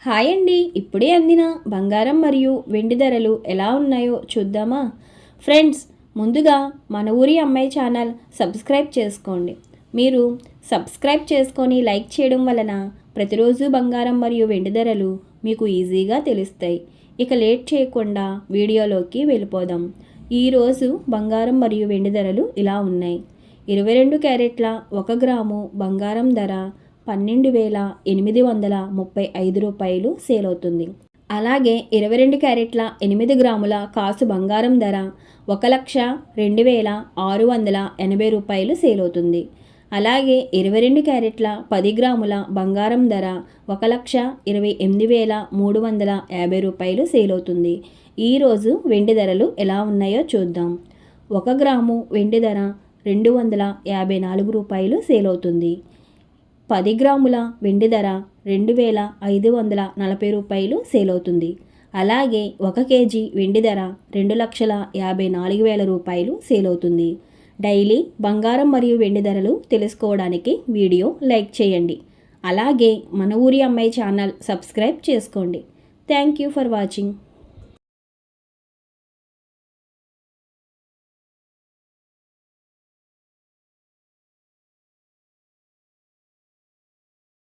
Hi అండి. ఇప్పుడే అందిన బంగారం మరియు వెండి ధరలు ఎలా ఉన్నాయో చూద్దామా? ఫ్రెండ్స్, ముందుగా మన ఊరి అమ్మాయి ఛానల్ సబ్స్క్రైబ్ చేసుకోండి. మీరు సబ్స్క్రైబ్ చేసుకొని లైక్ చేయడం వలన ప్రతిరోజు బంగారం మరియు వెండి ధరలు మీకు ఈజీగా తెలుస్తాయి. ఇక లేట్ చేయకుండా వీడియోలోకి వెళ్ళిపోదాం. ఈరోజు బంగారం మరియు వెండి ధరలు ఇలా ఉన్నాయి. 22 క్యారెట్ల 1 గ్రాము బంగారం ధర 12,835 రూపాయలు సేల్ అవుతుంది. అలాగే 22 క్యారెట్ల 8 గ్రాముల కాసు బంగారం ధర 1,02,680 రూపాయలు సేల్ అవుతుంది. అలాగే 22 క్యారెట్ల 10 గ్రాముల బంగారం ధర 1,28,350 రూపాయలు సేల్ అవుతుంది. ఈరోజు వెండి ధరలు ఎలా ఉన్నాయో చూద్దాం. 1 గ్రాము వెండి ధర 254 రూపాయలు సేల్ అవుతుంది. 10 గ్రాముల వెండి ధర 2,540 రూపాయలు సేల్ అవుతుంది. అలాగే 1 కేజీ వెండి ధర 2,54,000 రూపాయలు సేల్ అవుతుంది. డైలీ బంగారం మరియు వెండి ధరలు తెలుసుకోవడానికి వీడియో లైక్ చేయండి. అలాగే మన ఊరి అమ్మాయి ఛానల్ సబ్స్క్రైబ్ చేసుకోండి. Thank you for watching.